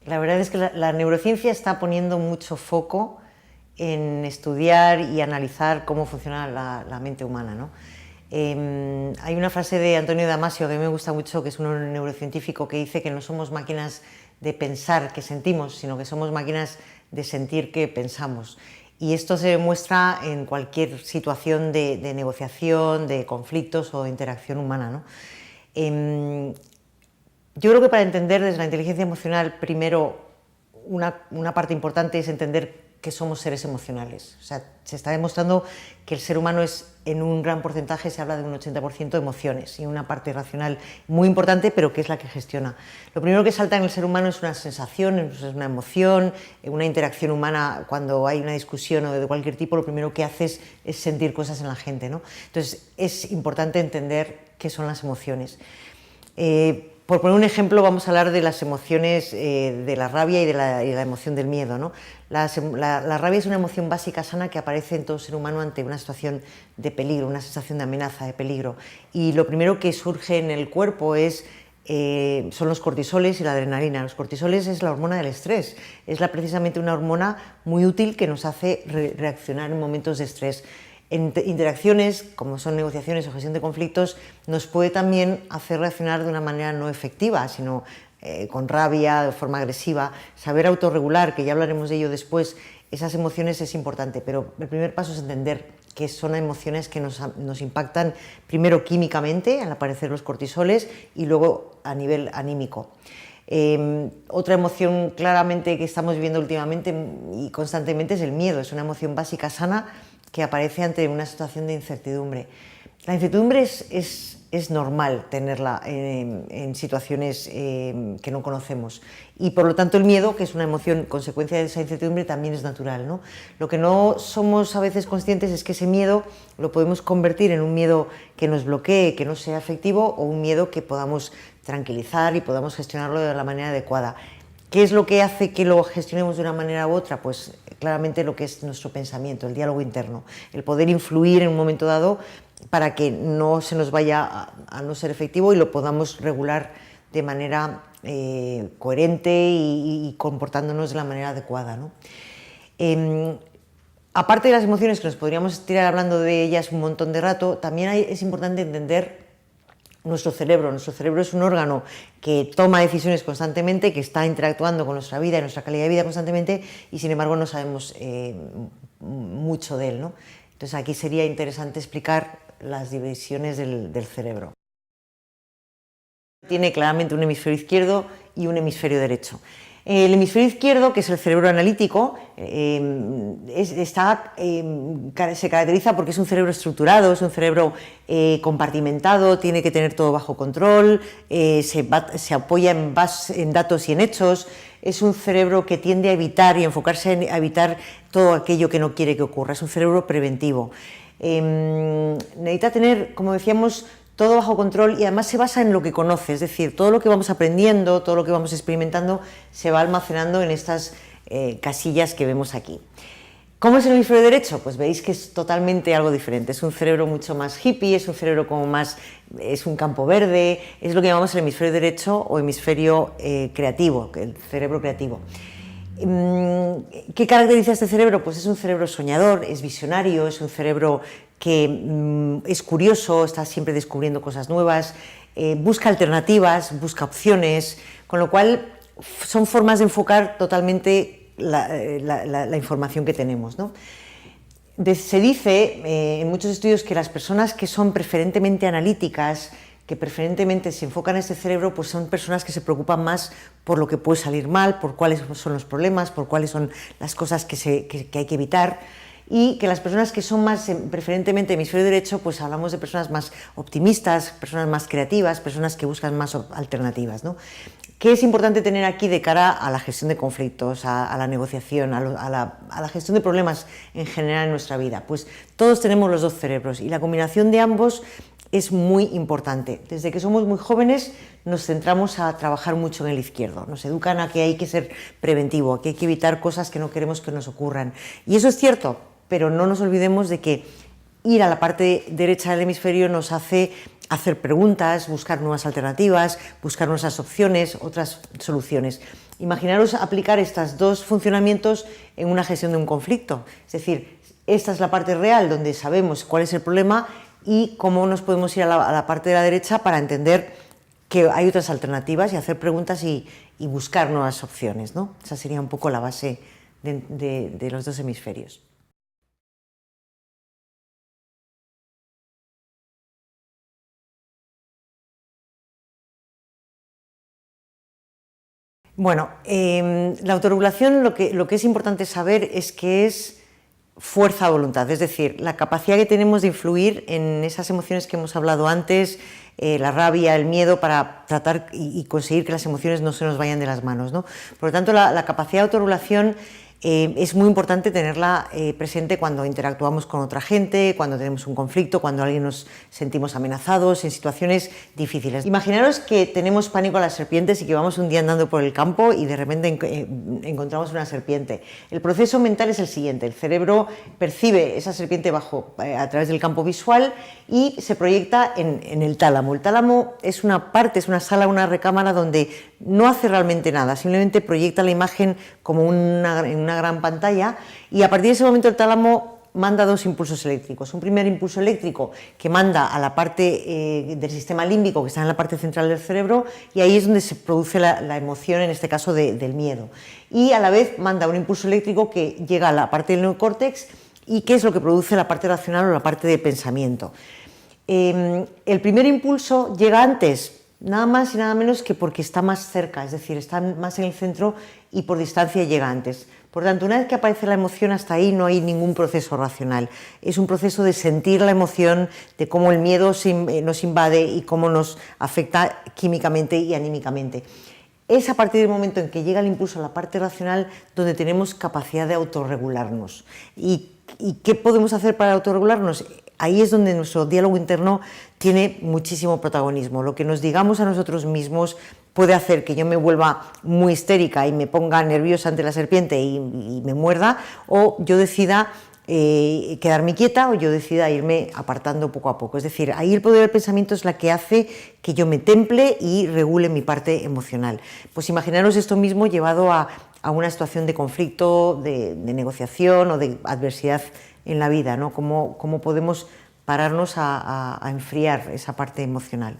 La verdad es que la neurociencia está poniendo mucho foco en estudiar y analizar cómo funciona la mente humana, ¿no? Hay una frase de Antonio Damasio que a mí me gusta mucho, que es un neurocientífico, que dice que no somos máquinas de pensar que sentimos, sino que somos máquinas de sentir que pensamos. Y esto se demuestra en cualquier situación de negociación, de conflictos o de interacción humana, ¿no? Yo creo que para entender desde la inteligencia emocional, primero, una parte importante es entender que somos seres emocionales. O sea, se está demostrando que el ser humano es, en un gran porcentaje, se habla de un 80% de emociones y una parte racional muy importante, pero que es la que gestiona. Lo primero que salta en el ser humano es una sensación, es una emoción, una interacción humana. Cuando hay una discusión o de cualquier tipo, lo primero que haces es sentir cosas en la gente, ¿no? Entonces, es importante entender qué son las emociones. Por poner un ejemplo, vamos a hablar de las emociones de la rabia y de la emoción del miedo, ¿no? La rabia es una emoción básica sana que aparece en todo ser humano ante una situación de peligro, una sensación de amenaza, de peligro. Y lo primero que surge en el cuerpo son los cortisoles y la adrenalina. Los cortisoles es la hormona del estrés, es precisamente una hormona muy útil que nos hace reaccionar en momentos de estrés. En interacciones, como son negociaciones o gestión de conflictos, nos puede también hacer reaccionar de una manera no efectiva, sino con rabia, de forma agresiva. Saber autorregular, que ya hablaremos de ello después, esas emociones es importante, pero el primer paso es entender que son emociones que nos impactan primero químicamente, al aparecer los cortisoles, y luego a nivel anímico. Otra emoción claramente que estamos viviendo últimamente y constantemente es el miedo. Es una emoción básica sana que aparece ante una situación de incertidumbre. La incertidumbre es normal tenerla en situaciones que no conocemos, y por lo tanto el miedo, que es una emoción consecuencia de esa incertidumbre, también es natural, ¿no? Lo que no somos a veces conscientes es que ese miedo lo podemos convertir en un miedo que nos bloquee, que no sea efectivo, o un miedo que podamos tranquilizar y podamos gestionarlo de la manera adecuada. ¿Qué es lo que hace que lo gestionemos de una manera u otra? Pues claramente lo que es nuestro pensamiento, el diálogo interno, el poder influir en un momento dado para que no se nos vaya a no ser efectivo y lo podamos regular de manera coherente y comportándonos de la manera adecuada, ¿no? Aparte de las emociones, que nos podríamos tirar hablando de ellas un montón de rato, también es importante entender nuestro cerebro. Nuestro cerebro es un órgano que toma decisiones constantemente, que está interactuando con nuestra vida y nuestra calidad de vida constantemente, y sin embargo no sabemos mucho de él, ¿no? Entonces aquí sería interesante explicar las divisiones del cerebro. Tiene claramente un hemisferio izquierdo y un hemisferio derecho. El hemisferio izquierdo, que es el cerebro analítico, se caracteriza porque es un cerebro estructurado, es un cerebro compartimentado, tiene que tener todo bajo control, se apoya en datos y en hechos. Es un cerebro que tiende a evitar y enfocarse en evitar todo aquello que no quiere que ocurra. Es un cerebro preventivo. Necesita tener, como decíamos, todo bajo control, y además se basa en lo que conoce, es decir, todo lo que vamos aprendiendo, todo lo que vamos experimentando se va almacenando en estas casillas que vemos aquí. ¿Cómo es el hemisferio derecho? Pues veis que es totalmente algo diferente. Es un cerebro mucho más hippie, es un cerebro como más, es un campo verde, es lo que llamamos el hemisferio derecho o hemisferio creativo, el cerebro creativo. ¿Qué caracteriza este cerebro? Pues es un cerebro soñador, es visionario, es un cerebro que es curioso, está siempre descubriendo cosas nuevas, busca alternativas, busca opciones, con lo cual son formas de enfocar totalmente la información que tenemos, ¿no? Se dice en muchos estudios que las personas que son preferentemente analíticas, que preferentemente se enfocan en este cerebro, pues son personas que se preocupan más por lo que puede salir mal, por cuáles son los problemas, por cuáles son las cosas que hay que evitar, y que las personas que son más preferentemente hemisferio derecho, pues hablamos de personas más optimistas, personas más creativas, personas que buscan más alternativas, ¿no? ¿Qué es importante tener aquí de cara a la gestión de conflictos, a la negociación, a la gestión de problemas en general en nuestra vida? Pues todos tenemos los dos cerebros, y la combinación de ambos es muy importante. Desde que somos muy jóvenes nos centramos a trabajar mucho en el izquierdo, nos educan a que hay que ser preventivo, a que hay que evitar cosas que no queremos que nos ocurran, y eso es cierto, pero no nos olvidemos de que ir a la parte derecha del hemisferio nos hace hacer preguntas, buscar nuevas alternativas, buscar nuevas opciones, otras soluciones. Imaginaros aplicar estos dos funcionamientos en una gestión de un conflicto. Es decir, esta es la parte real donde sabemos cuál es el problema y cómo nos podemos ir a la parte de la derecha para entender que hay otras alternativas y hacer preguntas y buscar nuevas opciones, ¿no? Esa sería un poco la base de los dos hemisferios. Bueno, la autorregulación lo que es importante saber es que es fuerza de voluntad, es decir, la capacidad que tenemos de influir en esas emociones que hemos hablado antes, la rabia, el miedo, para tratar y conseguir que las emociones no se nos vayan de las manos, ¿no? Por lo tanto, la capacidad de autorregulación es muy importante tenerla presente cuando interactuamos con otra gente, cuando tenemos un conflicto, cuando alguien nos sentimos amenazados, en situaciones difíciles. Imaginaros que tenemos pánico a las serpientes y que vamos un día andando por el campo y de repente encontramos una serpiente. El proceso mental es el siguiente: el cerebro percibe esa serpiente a través del campo visual y se proyecta en el tálamo. El tálamo es una parte, es una sala, una recámara donde no hace realmente nada, simplemente proyecta la imagen como en una gran pantalla, y a partir de ese momento el tálamo manda dos impulsos eléctricos. Un primer impulso eléctrico que manda a la parte del sistema límbico, que está en la parte central del cerebro, y ahí es donde se produce la emoción, en este caso del miedo. Y a la vez manda un impulso eléctrico que llega a la parte del neocórtex, y que es lo que produce la parte racional o la parte de pensamiento. El primer impulso llega antes, nada más y nada menos que porque está más cerca, es decir, está más en el centro y por distancia llega antes. Por tanto, una vez que aparece la emoción, hasta ahí no hay ningún proceso racional. Es un proceso de sentir la emoción, de cómo el miedo nos invade y cómo nos afecta químicamente y anímicamente. Es a partir del momento en que llega el impulso a la parte racional donde tenemos capacidad de autorregularnos. ¿Y qué podemos hacer para autorregularnos? Ahí es donde nuestro diálogo interno tiene muchísimo protagonismo. Lo que nos digamos a nosotros mismos puede hacer que yo me vuelva muy histérica y me ponga nerviosa ante la serpiente y me muerda, o yo decida quedarme quieta, o yo decida irme apartando poco a poco. Es decir, ahí el poder del pensamiento es la que hace que yo me temple y regule mi parte emocional. Pues imaginaros esto mismo llevado a una situación de conflicto, de negociación o de adversidad en la vida, ¿no? Cómo podemos pararnos a enfriar esa parte emocional.